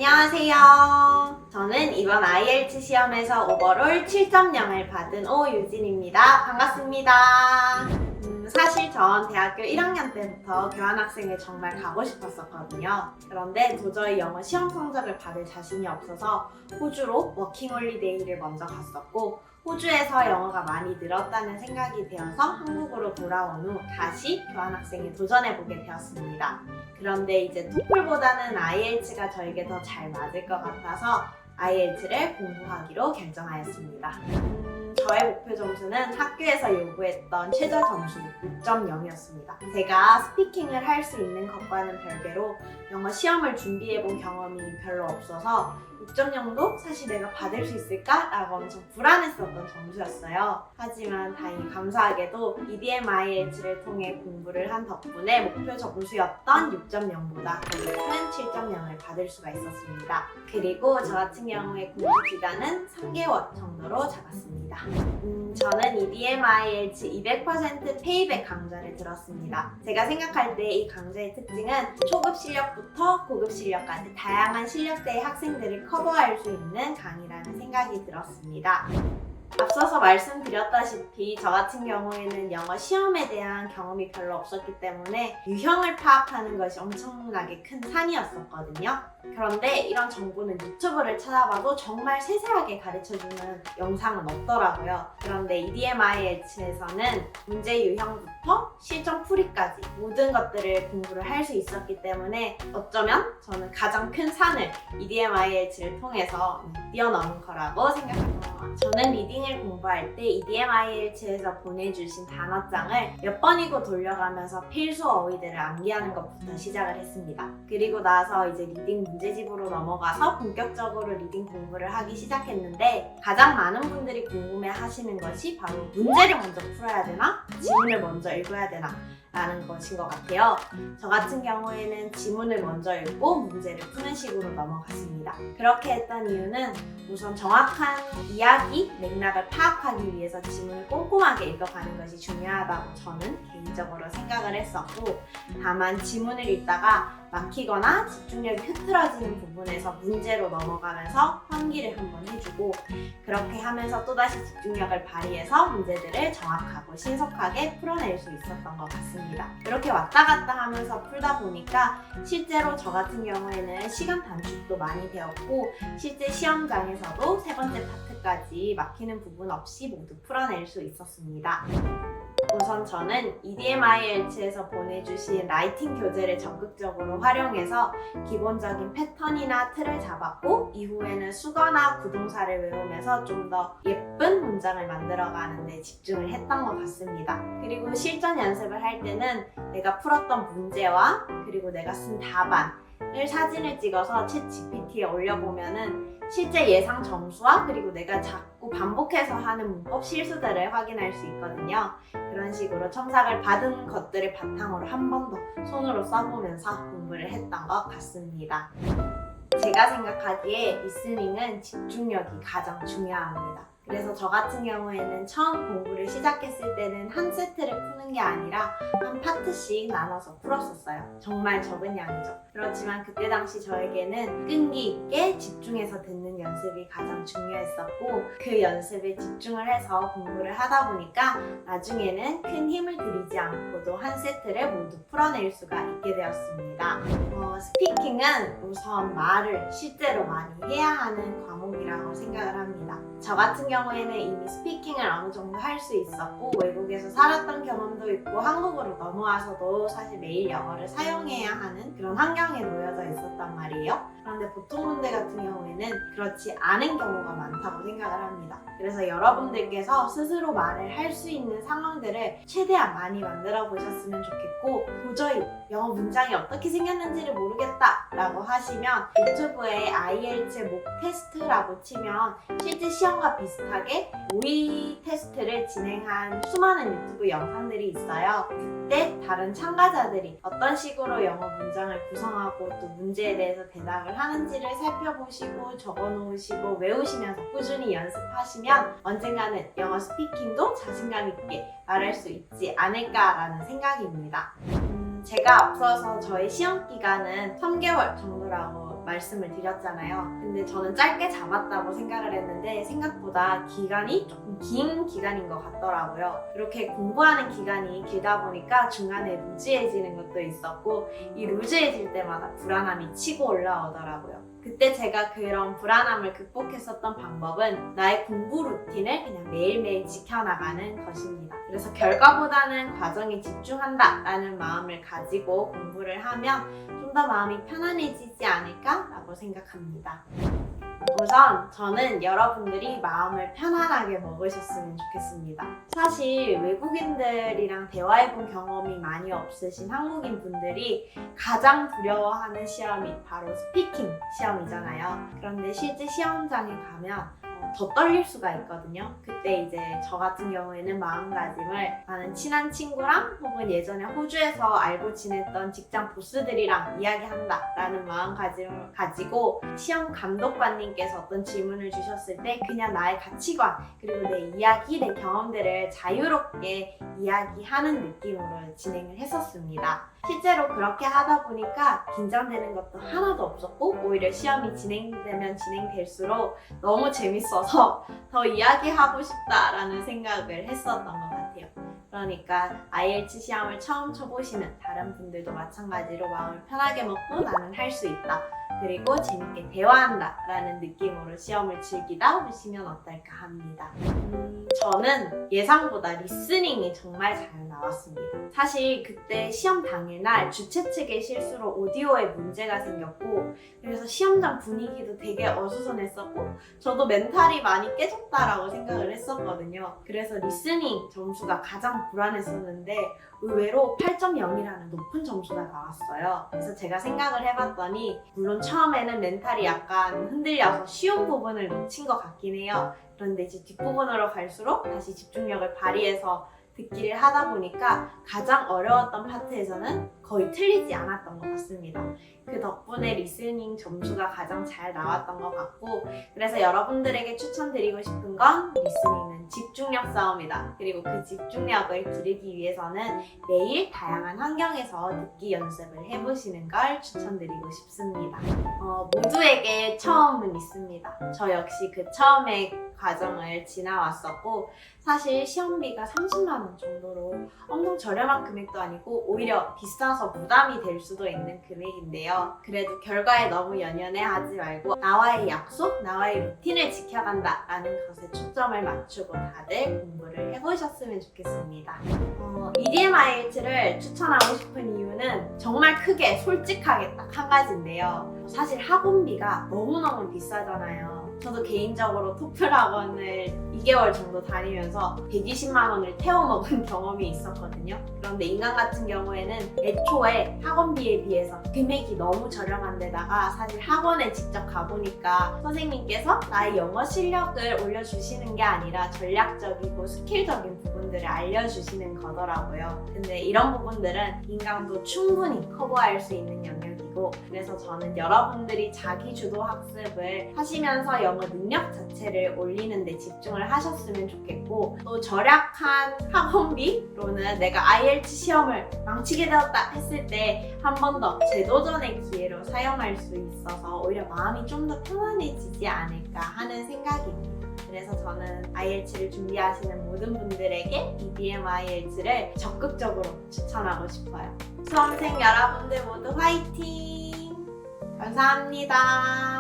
안녕하세요. 저는 이번 IELTS 시험에서 오버롤 7.0을 받은 오유진입니다. 반갑습니다. 사실 전 대학교 1학년 때부터 교환학생을 정말 가고 싶었었거든요. 그런데 도저히 영어 시험 성적을 받을 자신이 없어서 호주로 워킹홀리데이를 먼저 갔었고, 호주에서 영어가 많이 늘었다는 생각이 되어서 한국으로 돌아온 후 다시 교환학생에 도전해보게 되었습니다. 그런데 이제 토플보다는 IELTS가 저에게 더 잘 맞을 것 같아서 IELTS를 공부하기로 결정하였습니다. 저의 목표 점수는 학교에서 요구했던 최저 점수 6.0이었습니다. 제가 스피킹을 할 수 있는 것과는 별개로 영어 시험을 준비해본 경험이 별로 없어서 6.0도 사실 내가 받을 수 있을까? 라고 엄청 불안했었던 점수였어요. 하지만 다행히 감사하게도 EDM IELTS를 통해 공부를 한 덕분에 목표 점수였던 6.0보다 더 높은 7.0을 받을 수가 있었습니다. 그리고 저 같은 경우에 공부 기간은 3개월 정도로 잡았습니다. 저는 EDM IELTS 200% 페이백 강좌를 들었습니다. 제가 생각할 때 이 강좌의 특징은 초급 실력부터 고급 실력까지 다양한 실력대의 학생들을 커버할 수 있는 강의라는 생각이 들었습니다. 앞서서 말씀드렸다시피 저 같은 경우에는 영어 시험에 대한 경험이 별로 없었기 때문에 유형을 파악하는 것이 엄청나게 큰 산이었었거든요. 그런데 이런 정보는 유튜브를 찾아봐도 정말 세세하게 가르쳐주는 영상은 없더라고요. 그런데 EDM IELTS에서는 문제 유형부터 실전 풀이까지 모든 것들을 공부를 할 수 있었기 때문에 어쩌면 저는 가장 큰 산을 EDM IELTS를 통해서 뛰어넘은 거라고 생각합니다. 저는 리딩을 공부할 때 EDM IELTS에서 보내주신 단어장을 몇 번이고 돌려가면서 필수 어휘들을 암기하는 것부터 시작을 했습니다. 그리고 나서 이제 리딩 문제집으로 넘어가서 본격적으로 리딩 공부를 하기 시작했는데, 가장 많은 분들이 궁금해 하시는 것이 바로 문제를 먼저 풀어야 되나? 지문을 먼저 읽어야 되나? 라는 것인 것 같아요. 저 같은 경우에는 지문을 먼저 읽고 문제를 푸는 식으로 넘어갔습니다. 그렇게 했던 이유는 우선 정확한 이야기, 맥락을 파악하기 위해서 지문을 꼼꼼하게 읽어가는 것이 중요하다고 저는 개인적으로 생각을 했었고, 다만 지문을 읽다가 막히거나 집중력이 흐트러지는 부분에서 문제로 넘어가면서 환기를 한번 해주고, 그렇게 하면서 또다시 집중력을 발휘해서 문제들을 정확하고 신속하게 풀어낼 수 있었던 것 같습니다. 이렇게 왔다 갔다 하면서 풀다 보니까 실제로 저 같은 경우에는 시간 단축도 많이 되었고, 실제 시험장에서도 세 번째 파트까지 막히는 부분 없이 모두 풀어낼 수 있었습니다. 우선 저는 EDM IELTS에서 보내주신 라이팅 교재를 적극적으로 활용해서 기본적인 패턴이나 틀을 잡았고, 이후에는 수거나 구동사를 외우면서 좀 더 예쁜 문장을 만들어가는 데 집중을 했던 것 같습니다. 그리고 실전 연습을 할 때는 내가 풀었던 문제와 그리고 내가 쓴 답안을 사진을 찍어서 챗 GPT에 올려보면은 실제 예상 점수와 그리고 내가 자꾸 반복해서 하는 문법 실수들을 확인할 수 있거든요. 그런 식으로 첨삭을 받은 것들을 바탕으로 한 번 더 손으로 써보면서 공부를 했던 것 같습니다. 제가 생각하기에 리스닝은 집중력이 가장 중요합니다. 그래서 저 같은 경우에는 처음 공부를 시작했을 때는 한 세트를 푸는 게 아니라 한 파트씩 나눠서 풀었었어요. 정말 적은 양이죠. 그렇지만 그때 당시 저에게는 끈기 있게 집중해서 듣는 연습이 가장 중요했었고, 그 연습에 집중을 해서 공부를 하다 보니까 나중에는 큰 힘을 들이지 않고도 한 세트를 모두 풀어낼 수가 있게 되었습니다. 스피킹은 우선 말을 실제로 많이 해야 하는 과목이라고 생각을 합니다. 저 같은 경우에는 이미 스피킹을 어느 정도 할 수 있었고, 외국에서 살았던 경험도 있고, 한국으로 넘어와서도 사실 매일 영어를 사용해야 하는 그런 환경에 놓여져 있었단 말이에요. 그런데 보통 분들 같은 경우에는 그렇지 않은 경우가 많다고 생각을 합니다. 그래서 여러분들께서 스스로 말을 할 수 있는 상황들을 최대한 많이 만들어 보셨으면 좋겠고, 도저히 영어 문장이 어떻게 생겼는지를 모르겠다 라고 하시면 유튜브에 IELTS 목 테스트라고 치면 실제 시험과 비슷하게 모의 테스트를 진행한 수많은 유튜브 영상들이 있어요. 그때 다른 참가자들이 어떤 식으로 영어 문장을 구성하고 또 문제에 대해서 대답을 하는지를 살펴보시고 적어놓으시고 외우시면서 꾸준히 연습하시면 언젠가는 영어 스피킹도 자신감 있게 말할 수 있지 않을까라는 생각입니다. 제가 앞서서 저의 시험 기간은 3개월 정도라고 말씀을 드렸잖아요. 근데 저는 짧게 잡았다고 생각을 했는데 생각보다 기간이 조금 긴 기간인 것 같더라고요. 이렇게 공부하는 기간이 길다 보니까 중간에 루즈해지는 것도 있었고 이 루즈해질 때마다 불안함이 치고 올라오더라고요. 그때 제가 그런 불안함을 극복했었던 방법은 나의 공부 루틴을 그냥 매일매일 지켜나가는 것입니다. 그래서 결과보다는 과정에 집중한다 라는 마음을 가지고 공부를 하면 좀 더 마음이 편안해지지 않을까 라고 생각합니다. 우선 저는 여러분들이 마음을 편안하게 먹으셨으면 좋겠습니다. 사실 외국인들이랑 대화해본 경험이 많이 없으신 한국인 분들이 가장 두려워하는 시험이 바로 스피킹 시험이잖아요. 그런데 실제 시험장에 가면 더 떨릴 수가 있거든요. 그때 이제 저 같은 경우에는 마음가짐을 나는 친한 친구랑 혹은 예전에 호주에서 알고 지냈던 직장 보스들이랑 이야기한다 라는 마음가짐을 가지고 시험 감독관님께서 어떤 질문을 주셨을 때 그냥 나의 가치관 그리고 내 이야기, 내 경험들을 자유롭게 이야기하는 느낌으로 진행을 했었습니다. 실제로 그렇게 하다 보니까 긴장되는 것도 하나도 없었고 오히려 시험이 진행되면 진행될수록 너무 재밌어서 더 이야기하고 싶다라는 생각을 했었던 것 같아요. 그러니까 IELTS 시험을 처음 쳐보시는 다른 분들도 마찬가지로 마음을 편하게 먹고 나는 할 수 있다. 그리고 재밌게 대화한다 라는 느낌으로 시험을 즐기다 보시면 어떨까 합니다. 저는 예상보다 리스닝이 정말 잘 나왔습니다. 사실 그때 시험 당일날 주최 측의 실수로 오디오에 문제가 생겼고 그래서 시험장 분위기도 되게 어수선했었고 저도 멘탈이 많이 깨졌다라고 생각을 했었거든요. 그래서 리스닝 점수가 가장 불안했었는데 의외로 8.0이라는 높은 점수가 나왔어요. 그래서 제가 생각을 해봤더니 물론 처음에는 멘탈이 약간 흔들려서 쉬운 부분을 놓친 것 같긴 해요. 그런데 이제 뒷부분으로 갈수록 다시 집중력을 발휘해서 듣기를 하다 보니까 가장 어려웠던 파트에서는 거의 틀리지 않았던 것 같습니다. 그 덕분에 리스닝 점수가 가장 잘 나왔던 것 같고 그래서 여러분들에게 추천드리고 싶은 건 리스닝은 집중력 싸움이다. 그리고 그 집중력을 기르기 위해서는 매일 다양한 환경에서 듣기 연습을 해보시는 걸 추천드리고 싶습니다. 모두에게 처음은 있습니다. 저 역시 그 처음의 과정을 지나왔었고 사실 시험비가 30만 원 정도로 엄청 저렴한 금액도 아니고 오히려 비싸서 부담이 될 수도 있는 금액인데요. 그래도 결과에 너무 연연해하지 말고 나와의 약속, 나와의 루틴을 지켜간다 라는 것에 초점을 맞추고 다들 공부를 해보셨으면 좋겠습니다. EDM IELTS를 추천하고 싶은 이유는 정말 크게 솔직하게 딱 한 가지인데요. 사실 학원비가 너무너무 비싸잖아요. 저도 개인적으로 토플 학원을 2개월 정도 다니면서 120만 원을 태워먹은 경험이 있었거든요. 그런데 인간 같은 경우에는 애초에 학원비에 비해서 금액이 너무 저렴한 데다가 사실 학원에 직접 가보니까 선생님께서 나의 영어 실력을 올려주시는 게 아니라 전략적이고 스킬적인 부분들을 알려주시는 거더라고요. 근데 이런 부분들은 인강도 충분히 커버할 수 있는 영역이고 그래서 저는 여러분들이 자기주도 학습을 하시면서 영어 능력 자체를 올리는 데 집중을 하셨으면 좋겠고 또 절약한 학원비로는 내가 IELTS 시험을 망치게 되었다 했을 때 한 번 더 재도전의 기회로 사용할 수 있어서 오히려 마음이 좀 더 편안해지지 않을까 하는 생각입니다. 그래서 저는 IELTS를 준비하시는 모든 분들에게 EDM IELTS를 적극적으로 추천하고 싶어요. 수험생 여러분들 모두 화이팅! 감사합니다.